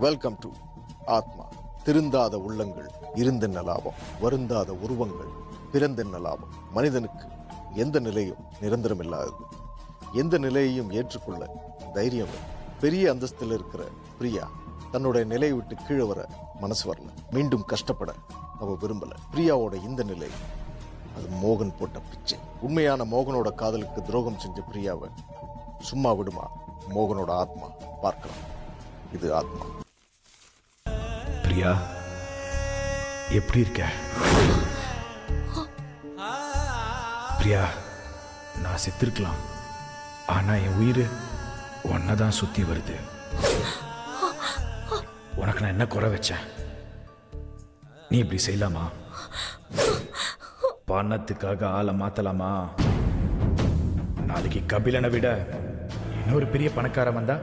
Welcome to ஆத்மா. திருந்தாத உள்ளங்கள் இருந்தென்ன லாபம், வருந்தாத உருவங்கள் பிறந்தென்ன லாபம். மனிதனுக்கு எந்த நிலையும் நிரந்தரமில்லாதது. எந்த நிலையையும் ஏற்றுக்கொள்ள தைரியம் வேணும். பெரிய அந்தஸ்தில் இருக்கிற பிரியா தன்னுடைய நிலையை விட்டு கீழே வர மனசு வரல. மீண்டும் கஷ்டப்பட அவ விரும்பல. பிரியாவோட இந்த நிலை அது மோகன் போட்ட பிச்சை. உண்மையான மோகனோட காதலுக்கு துரோகம் செஞ்ச பிரியாவை சும்மா விடுமா மோகனோட ஆத்மா? பார்க்கலாம். இது ஆத்மா. பிரியா, எப்படி இருக்க? பிரியா, நான் செத்திருக்கலாம், ஆனா என் உயிர் ஒன்னதான் சுத்தி வருது. உனக்கு நான் என்ன குறை வச்சேன்? நீ இப்படி செய்யலாமா? பணத்துக்காக ஆளை மாத்தலாமா? நாளைக்கு கபிலனை விட இன்னொரு பெரிய பணக்காரன் வந்தா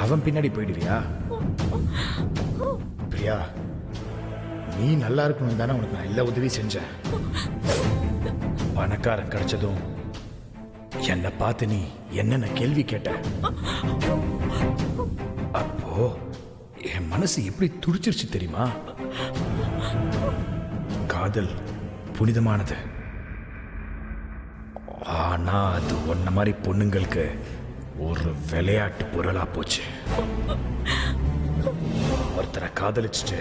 அவன் பின்னாடி போயிடுவியா? பிரியா, நீ நல்லா இருக்கணும் தானே உனக்கு நான் எல்லா உதவி செஞ்சேன். பணக்காரன் கிடைச்சதும் என்னை பார்த்து நீ என்னென்ன கேள்வி கேட்ட. அப்போ என் மனசு எப்படி துடிச்சிருச்சு தெரியுமா? காதல் புனிதமானது, ஆனா அது ஒன்ன மாதிரி பொண்ணுங்களுக்கு ஒரு விளையாட்டு பொருளா போச்சு. ஒருத்தரை காதலிச்சுட்டு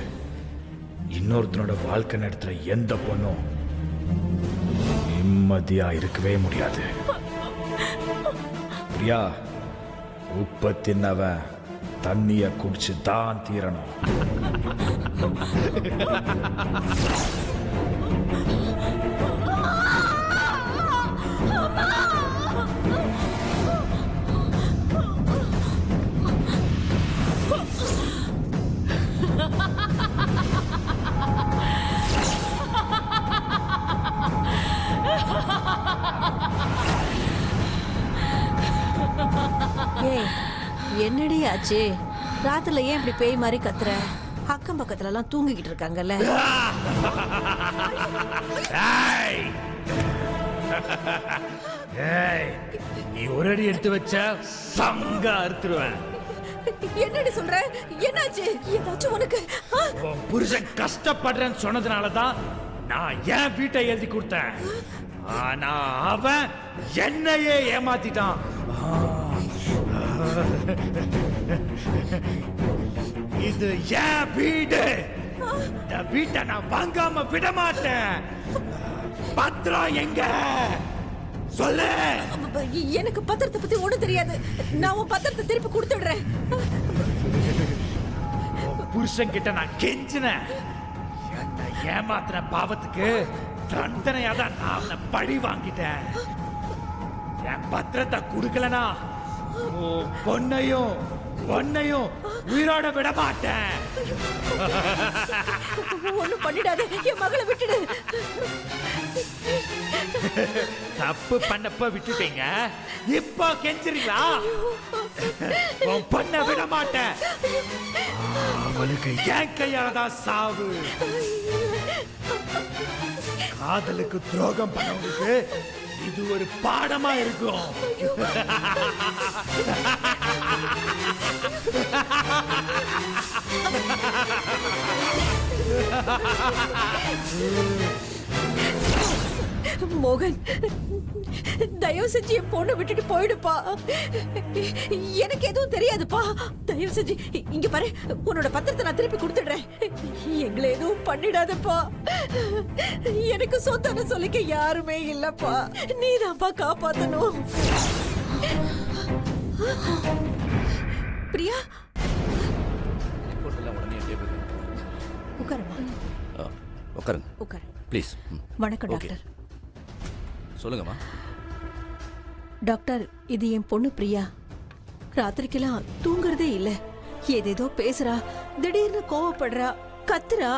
இன்னொருத்தனோட வாழ்க்கை நடத்துற எந்த பொண்ணும் நிம்மதியா இருக்கவே முடியாது. பிரியா, உப்ப தின்னவன் தண்ணிய குடிச்சு தான் தீரணும். என்னடி ஆச்சு? ராத்திரில ஏன் இப்படி பேய் மாதிரி கத்துற? அக்கம் பக்கத்துல எல்லாம் தூங்கிக்கிட்டு இருக்காங்கல்ல. நீ ஒரு அடி எடுத்து வச்ச சங்க அறுத்துருவேன். என்னடி சொல்ற? என்னாச்சு? ஏதாச்சும் உனக்கு? உன் புருஷன் கஷ்டப்படுறேன்னு சொன்னதுனாலதான் நான் என் வீட்டை எழுதி கொடுத்தேன். ஆனா அவன் என்னையே ஏமாத்திட்டான். இது என் வீடு. இந்த வீட்டை நான் வாங்காம விட மாட்டேன். பத்திரம் எங்க? சொல்லு. எனக்கு பத்திரத்தை பத்தி ஒண்ணும் தெரியாது. நான் உன் பத்திரத்தை திருப்பி கொடுத்துடுறேன். புருஷன் கிட்ட நான் கெஞ்சினேன். என்னை ஏமாத்துற பாவத்துக்கு தண்டனையா தான் நான் அவனை பழி வாங்கிட்டேன். என் பத்திரத்தை கொடுக்கலனா பொண்ணையும் பொண்ணையும் உயிரோட விட மாட்டேன். ஒண்ணும் பண்ணிடாத, என் மகளை விட்டுடு. தப்பு பண்ணப்ப விட்டுட்டீங்க, இப்போ கெஞ்சிரீங்களா? உன் பொண்ணை விட மாட்டேன். அவளுக்கு என் கையால தான் சாவு. காதலுக்கு துரோகம் பண்ணவங்களுக்கு இது ஒரு பாடமா இருக்கும். மோகன், தயவு செஞ்சு என் பொண்ணை விட்டுட்டு போயிடுப்பா. எனக்கு எதுவும் தெரியாதுப்பா. தயவு செஞ்சு இங்க பாரு, உன்னோட பத்திரத்தை நான் திருப்பி கொடுத்துடுறேன். எங்களை எதுவும் பண்ணிடாதப்பா. எனக்கு சொத்தான சொல்லிக்க யாருமே இல்லப்பா. நீதான்ப்பா காப்பாத்தணும். பிரியா, உட்காருமா. உட்காருங்க உட்காரு ப்ளீஸ். வணக்கம் டாக்டர். சொல்லுங்கம்மா. டாக்டர், இது என் பொண்ணு பிரியா. ராத்திரிக்கெல்லாம் தூங்குறதே இல்ல. ஏதேதோ பேசுறா, திடீர்னு கோவப்படுறா, கத்துறா.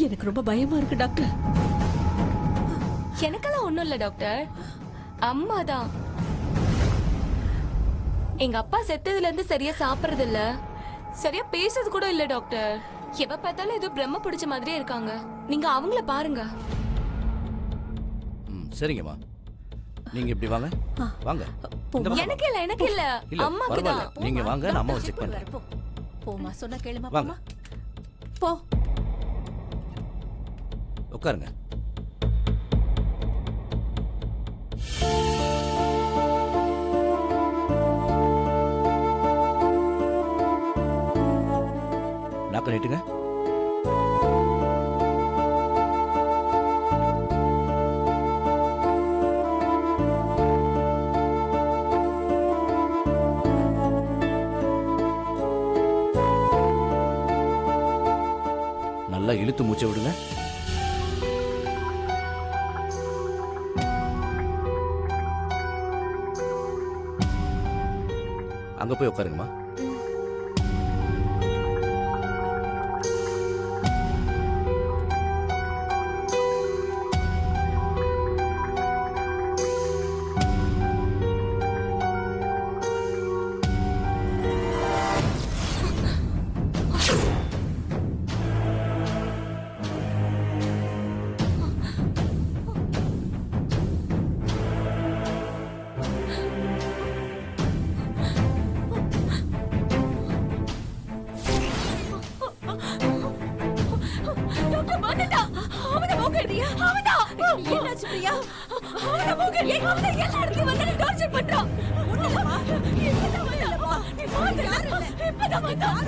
எனக்கு ரொம்ப பயமா இருக்கு டாக்டர். எனக்கெல்லாம் ஒண்ணும் இல்ல டாக்டர், அம்மா தான். எங்க அப்பா செத்ததுல இருந்து சரியா சாப்பிடுறது இல்ல, சரியா பேசுறது கூட இல்ல டாக்டர். எவ பார்த்தாலும் ஏதோ பிரம்ம பிடிச்ச மாதிரியே இருக்காங்க. நீங்க அவங்கள பாருங்க. சரிங்கம்மா, நீங்க இப்படி வாங்க. வாங்க. எனக்கு இல்ல, எனக்கு இல்ல, இல்ல அம்மாக்கு தான். நீங்க வாங்க, நான் அம்மாவை செக் பண்றேன். போமா சொன்னா கேளுமா வாங்க. போமா போ. உட்காருங்க. நாக்க நீட்டுங்க. நல்லா இழுத்து மூச்சை விடுங்க. அங்க போய் உட்காருங்கம்மா. டாக்டர் வந்துட்டான். அவன மூக்கறியா? அவனா? என்னாச்சு பிரியா? அவன மூக்கறியா? அவன எல்லா இடத்துலயும் வந்து டார்ச்சர் பண்றான். ஒண்ணுலமா இப்பதான் வந்தாப்பா. நீ பாத்துல. இப்பதான் வந்தான்.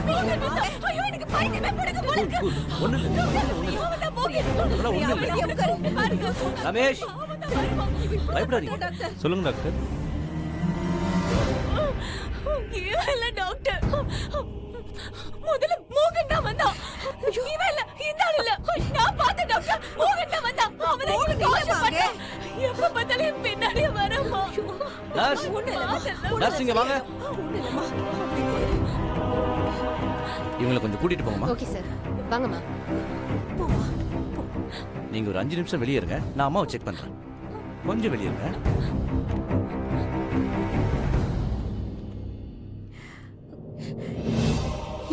ஐயோ எனக்கு பைத்தியமே பிடிக்க போல இருக்கு. ஒண்ணு இல்ல. அவன மூக்கறி. அதெல்லாம் ஒண்ணும் இல்ல. பிரியா உட்காரு. பாருங்க. ரமேஷ், அவன வருவான். பயப்படாதீங்க. டாக்டர் சொல்லுங்க டாக்டர். இவன் இல்ல டாக்டர். முதல்ல மோகன் தான் வந்தான். இவன் இல்ல, இந்த ஆள் இல்ல. நான் பார்த்தேன் டாக்டர். மோகன் தான் வந்தான். அவனை மோகன் காசு இல்ல வாங்க. பண்ணான். எப்ப பார்த்தாலும் என் பின்னாடியே வரமா. நர்ஸ், நர்ஸ் இங்க வாங்க. ஒண்ணுலமா இவங்களை கொஞ்சம் கூட்டிட்டு போங்கம்மா. ஓகே சார், வாங்கம்மா. போமா. நீங்க ஒரு 5 நிமிஷம் வெளியே இருங்க. நான் அம்மாவை செக் பண்றேன். கொஞ்சம் வெளியே இருங்க.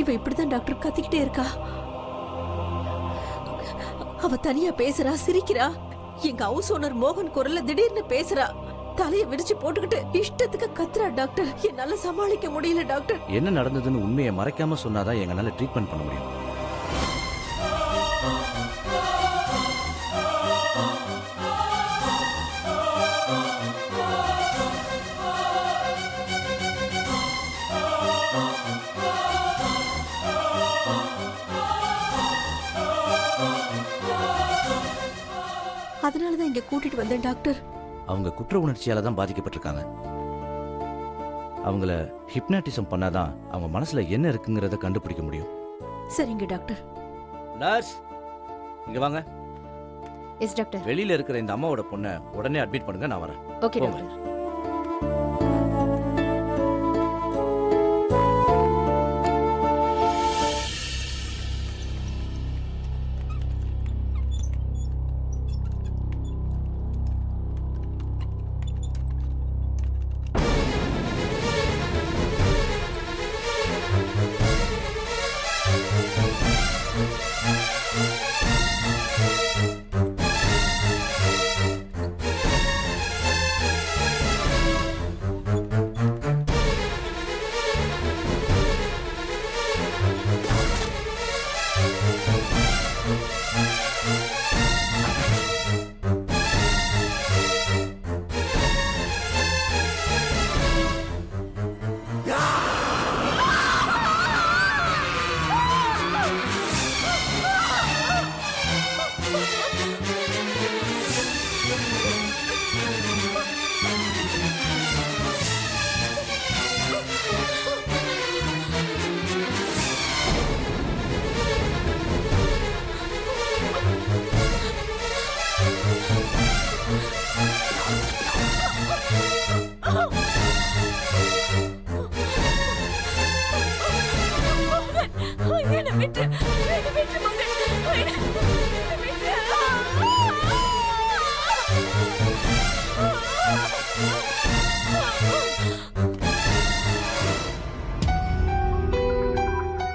இவ இப்படிதான் டாக்டர் கத்திக்கிட்டே இருக்கா. அவ தனியா பேசுறா, சிரிக்கிறா. எங்க ஹவுஸ் ஓனர் மோகன் குரல்ல திடீர்னு பேசுறா. தலைய விரிச்சு போட்டுக்கிட்டு இஷ்டத்துக்கு கத்துறா டாக்டர். என்னால சமாளிக்க முடியல டாக்டர். என்ன நடந்ததுன்னு உண்மையை மறைக்காம சொன்னாதான் எங்களால ட்ரீட்மெண்ட் பண்ண முடியும். அதனாலதான் இங்க கூட்டிட்டு வந்தேன் டாக்டர். அவங்க குற்ற உணர்ச்சியால தான் பாதிக்கப்பட்டிருக்காங்க. அவங்கள ஹிப்னாட்டிசம் பண்ணாதான் அவங்க மனசுல என்ன இருக்குங்கிறத கண்டுபிடிக்க முடியும். சரிங்க டாக்டர். நர்ஸ் இங்க வாங்க. Yes doctor. வெளியில இருக்கிற இந்த அம்மாவோட பொண்ணை உடனே அட்மிட் பண்ணுங்க. நான் வரேன். ஓகே போங்க. டாக்டர்.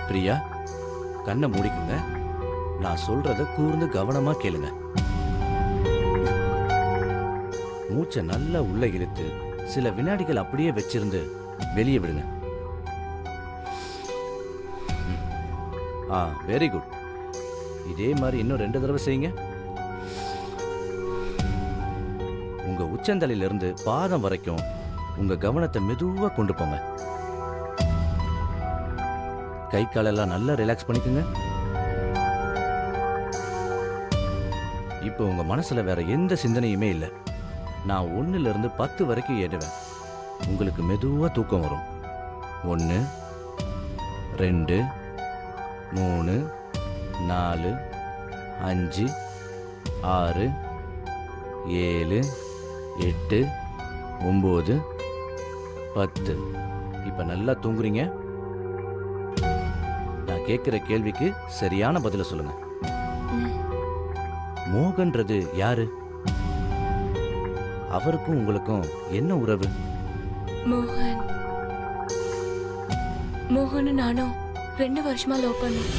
பிரியா, கண்ணை மூடிக்குங்க. நான் சொல்றத கூர்ந்து கவனமா கேளுங்க. மூச்சை நல்லா உள்ள இழுத்து சில வினாடிகள் அப்படியே வச்சிருந்து வெளியே விடுங்க. Very good. இதே மாதிரி இன்னும் 2 தடவை செய்யுங்க. உங்க உச்சந்தலையிலிருந்து பாதம் வரைக்கும் உங்க கவனத்தை மெதுவா கொண்டு போங்க. கை காலெல்லாம் நல்லா ரிலாக்ஸ் பண்ணிக்கோங்க. இப்போ உங்க மனசுல வேற எந்த சிந்தனையுமே இல்லை. நான் 1ல இருந்து 10 வரைக்கும் எண்ணுவேன். உங்களுக்கு மெதுவா தூக்கம் வரும். 1, 2, 3, 4, 5, 6, 7, 8, 9, 10. இப்ப நல்லா தூங்குறீங்க. நான் கேட்கிற கேள்விக்கு சரியான பதில சொல்லுங்க. மோகன்றது யாரு? அவருக்கும் உங்களுக்கும் என்ன உறவு? மோகன் நானும் 2 வருஷமா லவ் பண்ணோம்.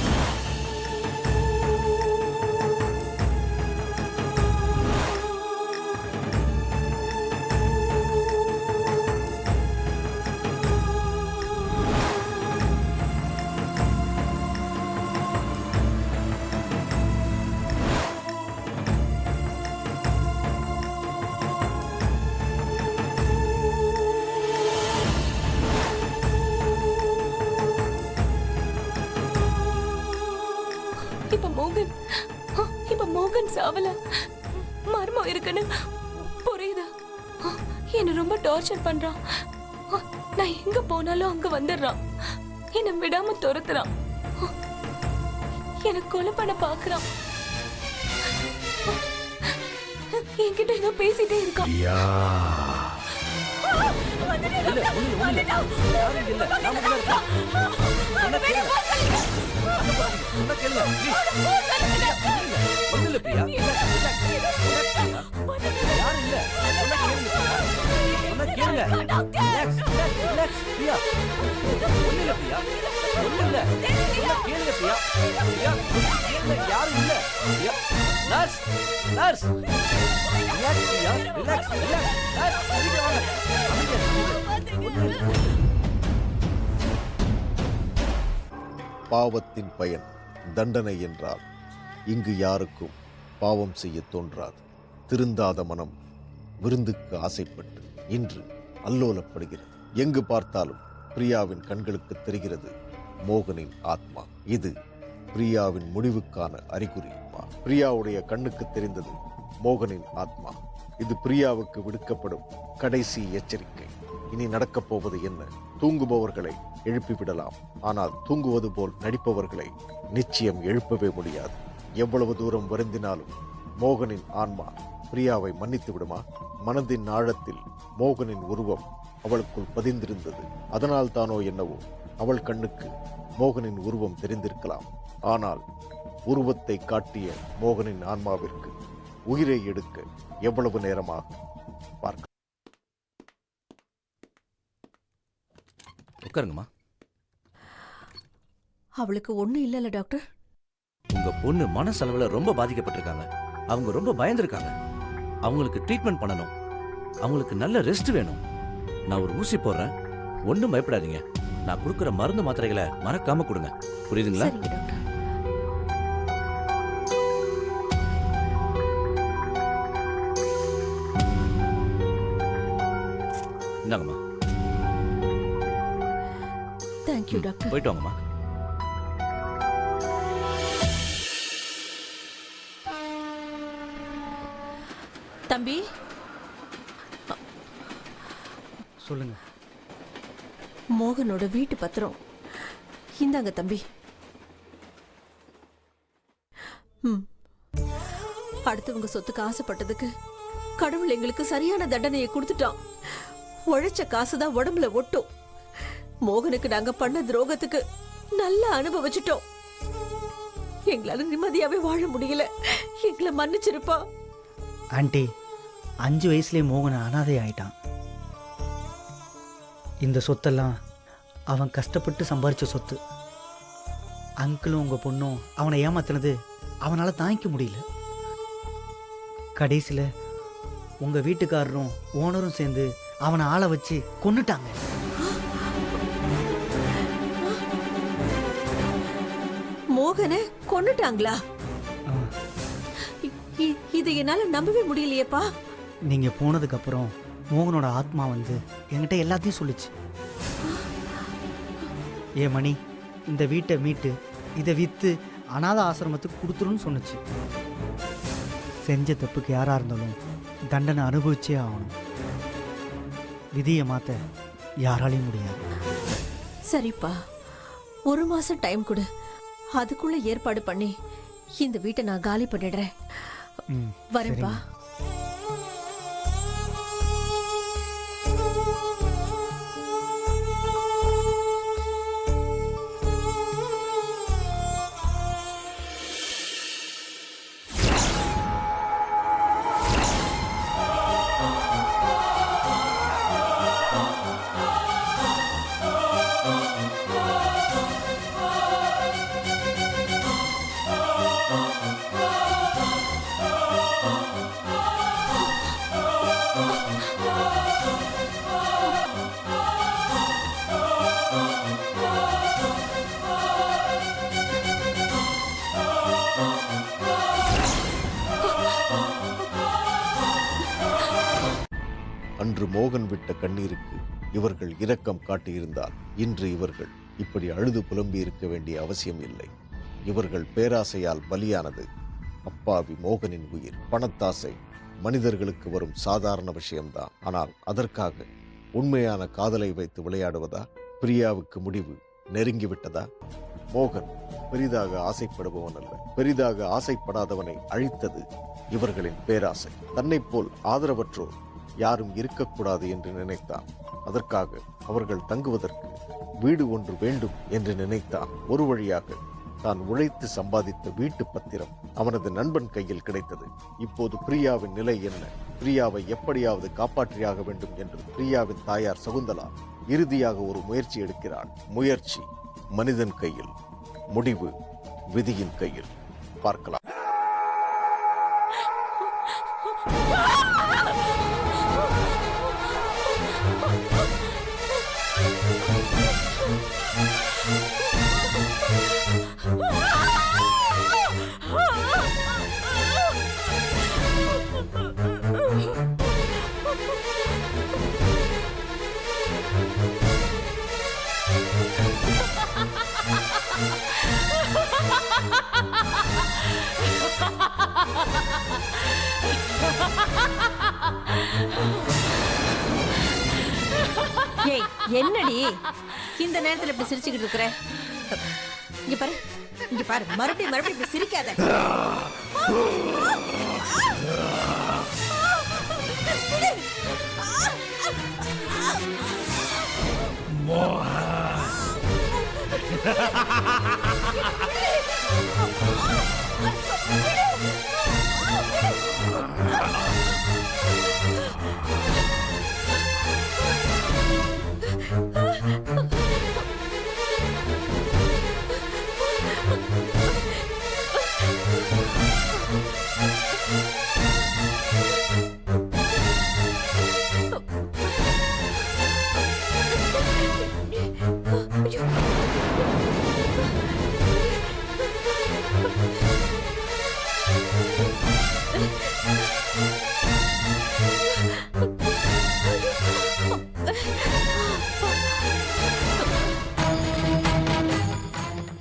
இப்ப மோகன் சாவல மர்மம் இருக்குன்னு புரியுது. என்ன ரொம்ப டார்ச்சர் பண்றான். நான் எங்க போனாலும் அங்க வந்துடுறான். என்ன விடாம துரத்துறான். எனக்கு கொலை பண்ண பாக்குறான். என்கிட்ட ஏதோ பேசிட்டே இருக்கான். பாவத்தின் பயன் தண்டனை என்றால் இங்கு யாருக்கும் பாவம் செய்ய தோன்றாது. திருந்தாத மனம் விருந்துக்கு ஆசைப்பட்டு இன்று அல்லோலப்படுகிறது. எங்கு பார்த்தாலும் பிரியாவின் கண்களுக்கு தெரிகிறது மோகனின் ஆத்மா. இது பிரியாவின் முடிவுக்கான அறிகுறி. பிரியாவுடைய கண்ணுக்கு தெரிந்தது மோகனின் ஆத்மா. இது பிரியாவுக்கு விடுக்கப்படும் கடைசி எச்சரிக்கை. இனி நடக்கப் போவது என்ன? தூங்குபவர்களை எழுப்பிவிடலாம், ஆனால் தூங்குவது போல் நடிப்பவர்களை நிச்சயம் எழுப்பவே முடியாது. எவ்வளவு தூரம் வருந்தினாலும் மோகனின் ஆன்மா பிரியாவை மன்னித்து விடுமா? மனதின் ஆழத்தில் மோகனின் உருவம் அவளுக்குள் பதிந்திருந்தது. அதனால் தானோ என்னவோ அவள் கண்ணுக்கு மோகனின் உருவம் தெரிந்திருக்கலாம். ஆனால் உருவத்தை காட்டிய மோகனின் ஆன்மாவிற்கு உயிரை எடுக்க எவ்வளவு நேரமாக பார்க்க. உட்காருங்கம்மா. அவளுக்கு ஒண்ணும் இல்லைல்ல டாக்டர்? உங்க பொண்ணு மனசளவுல ரொம்ப பாதிக்கப்பட்டிருக்காங்க. அவங்க ரொம்ப பயந்துருக்காங்க. அவங்களுக்கு ட்ரீட்மெண்ட் பண்ணணும். அவங்களுக்கு நல்ல ரெஸ்ட் வேணும். நான் ஒரு ஊசி போடுறேன், ஒன்றும் பயப்படாதீங்க. நான் கொடுக்குற மருந்து மாத்திரைகளை மறக்காம கொடுங்க. புரியுதுங்களா? சரிங்க டாக்டர். இந்தாங்கம்மா. Thank you doctor. போயிட்டு வாங்கம்மா. தம்பி சொல்லுங்க. மோகனோட வீட்டு பத்திரம் இந்தாங்க தம்பி. அடுத்தவங்க சொத்துக்கு ஆசைப்பட்டதுக்கு கடவுள் எங்களுக்கு சரியான தண்டனையை கொடுத்துட்டான். உழைச்ச காசுதான் உடம்புல ஒட்டும். மோகனுக்கு நாங்க பண்ண துரோகத்துக்கு நல்லா அனுபவிச்சிட்டோம். எங்களால நிம்மதியாவே வாழ முடியல. எங்களை மன்னிச்சிருப்பா. ஆண்டி, 5 வயசுலேயே மோகன் அனாதை ஆயிட்டான். இந்த சொத்தெல்லாம் அவன் கஷ்டப்பட்டு சம்பாரிச்ச சொத்து. அங்கிளும் உங்கள் பொண்ணும் அவனை ஏமாத்தினது அவனால் தாங்கிக்க முடியல. கடைசியில் உங்கள் வீட்டுக்காரரும் ஓனரும் சேர்ந்து அவனை ஆளை வச்சு கொன்னுட்டாங்க. மோகனை கொன்னுட்டாங்களா? ஆ, இது என்னால நம்பவே முடியலையேப்பா. நீங்க போனதுக்கு அப்புறம் மோகனோட ஆத்மா வந்து என்கிட்ட எல்லாத்தையும் சொல்லுச்சு. ஏ மணி, இந்த வீட்டை மீட்டு இதை விற்று அனாத ஆசிரமத்துக்கு கொடுத்துருன்னு சொன்னுச்சு. செஞ்ச தப்புக்கு யாராக இருந்தாலும் தண்டனை அனுபவிச்சே ஆகணும். விதியை மாற்ற யாராலையும் முடியாது. சரிப்பா, 1 மாசம் டைம் கொடு. அதுக்குள்ள ஏற்பாடு பண்ணி இந்த வீட்டை நான் காலி பண்ணிடுறேன். ம், வரேன்ப்பா. சரிம்மா. அன்று மோகன் விட்ட கண்ணீருக்கு இவர்கள் இரக்கம் காட்டியிருந்தால் இன்று இவர்கள் இப்படி அழுது புலம்பி இருக்க வேண்டிய அவசியம் இல்லை. இவர்கள் பேராசையால் பலியானது அப்பாவி மோகனின் உயிர். பணத்தாசை மனிதர்களுக்கு வரும் சாதாரண விஷயம்தான். ஆனால் அதற்காக உண்மையான காதலை வைத்து விளையாடுவதா? பிரியாவுக்கு முடிவு நெருங்கிவிட்டதா? மோகன் பெரிதாக ஆசைப்படுபவன் அல்ல. பெரிதாக ஆசைப்படாதவனை அழித்தது இவர்களின் பேராசை. தன்னைப் போல் ஆதரவற்றோர் யாரும் இருக்கக்கூடாது என்று நினைத்தான். அதற்காக அவர்கள் தங்குவதற்கு வீடு ஒன்று வேண்டும் என்று நினைத்தான். ஒரு வழியாக தான் உழைத்து சம்பாதித்த வீட்டு பத்திரம் அவனது நண்பன் கையில் கிடைத்தது. இப்போது பிரியாவின் நிலை என்ன? பிரியாவை எப்படியாவது காப்பாற்றியாக வேண்டும் என்று பிரியாவின் தாயார் சகுந்தலா இறுதியாக ஒரு முயற்சி எடுக்கிறாள். முயற்சி மனிதன் கையில், முடிவு விதியின் கையில். பார்க்கலாம். ஏய், என்னடி இந்த நேரத்துல இப்படி சிரிச்சுக்கிட்டு இருக்கிற? இங்க பாரு, இங்க பாரு, மறுபடியும் மறுபடியும் இப்படி சிரிக்காத.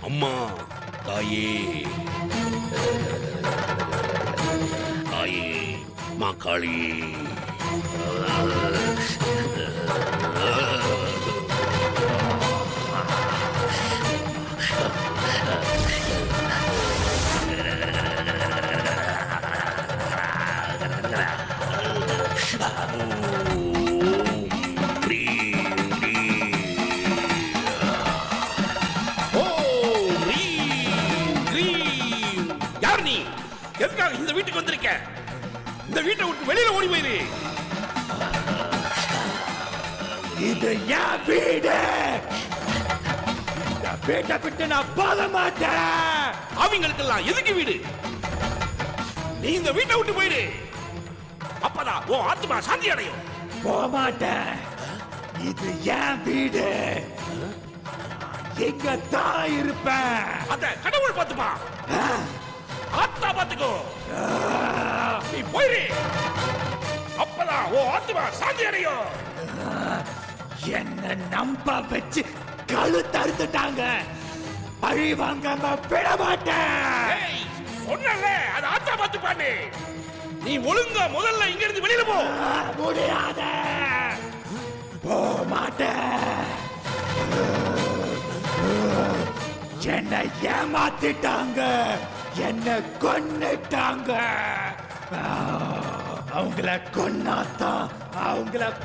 அம்மா, தாயே, தாயே, மாக்காளி. எதுக்காக இந்த வீட்டுக்கு வந்திருக்க? இந்த வீட்டை விட்டு வெளியில ஓடி போயிரு. இது என் வீடு. இந்த வீட்டை விட்டு நான் போக மாட்டேன். அவங்களுக்கெல்லாம் எதுக்கு வீடு? நீ இந்த வீட்டை விட்டு போயிரு. அப்பதான் உன் ஆத்மா சாந்தி அடையும். போக மாட்டேன். இது என் வீடு. இங்க தான் இருப்பேன். அத கடவுள் பார்த்துப்பா, ஆத்தா பார்த்துக்கோ. நீ போயிரு, அப்பதான் உன் ஆத்மா சாந்தி அடையும். என்ன நம்ப வச்சு கழுத்தறுத்துட்டாங்க. பழி வாங்காம விட மாட்டேன். ஏய், சொன்னல அது ஆத்தா பார்த்துப்பான்னு. நீ ஒழுங்கா முதல்ல இங்க இருந்து வெளியில போ. முடியாத, போக மாட்டேன். என்னை ஏமாத்திட்டாங்க, என்ன கொன்னுட்டாங்க. அவங்கள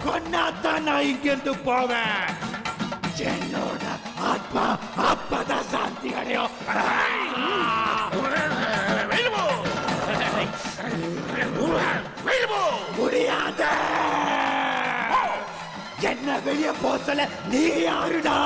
கொன்னாதான் நான் இங்கிருந்து போவேன். என்னோட ஆத்மா அப்பதான் சாந்தி அடையும். வெளியில போ, வெளியில போ. முடியாத, என்ன வெளிய போசல. நீ யாருடா?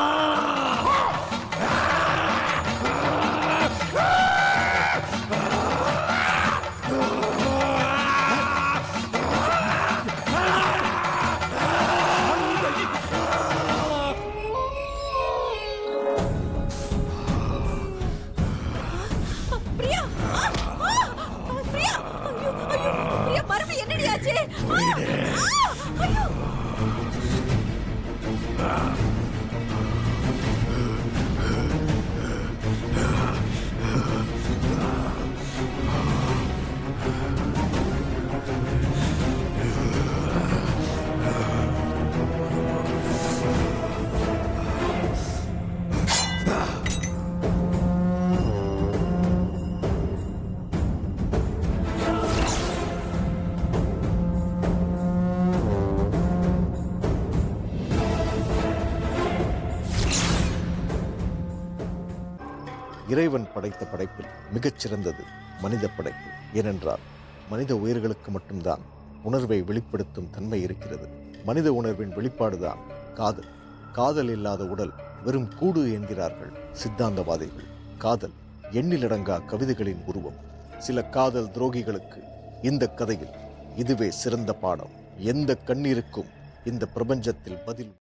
பிரியா பிரியா, ஐயோ, ஐயோ, பிரியா மறுபடியும் என்னடி ஆச்சு? ஐயோ. இறைவன் படைத்த படைப்பில் மிகச் சிறந்தது மனித படைப்பு. ஏனென்றால் மனித உயிர்களுக்கு மட்டும்தான் உணர்வை வெளிப்படுத்தும் தன்மை இருக்கிறது. மனித உணர்வின் வெளிப்பாடுதான் காதல். காதல் இல்லாத உடல் வெறும் கூடு என்கிறார்கள் சித்தாந்தவாதிகள். காதல் எண்ணிலடங்கா கவிதைகளின் உருவம். சில காதல் துரோகிகளுக்கு இந்த கதையில் இதுவே சிறந்த பாடம். எந்த கண்ணீருக்கும் இந்த பிரபஞ்சத்தில் பதில்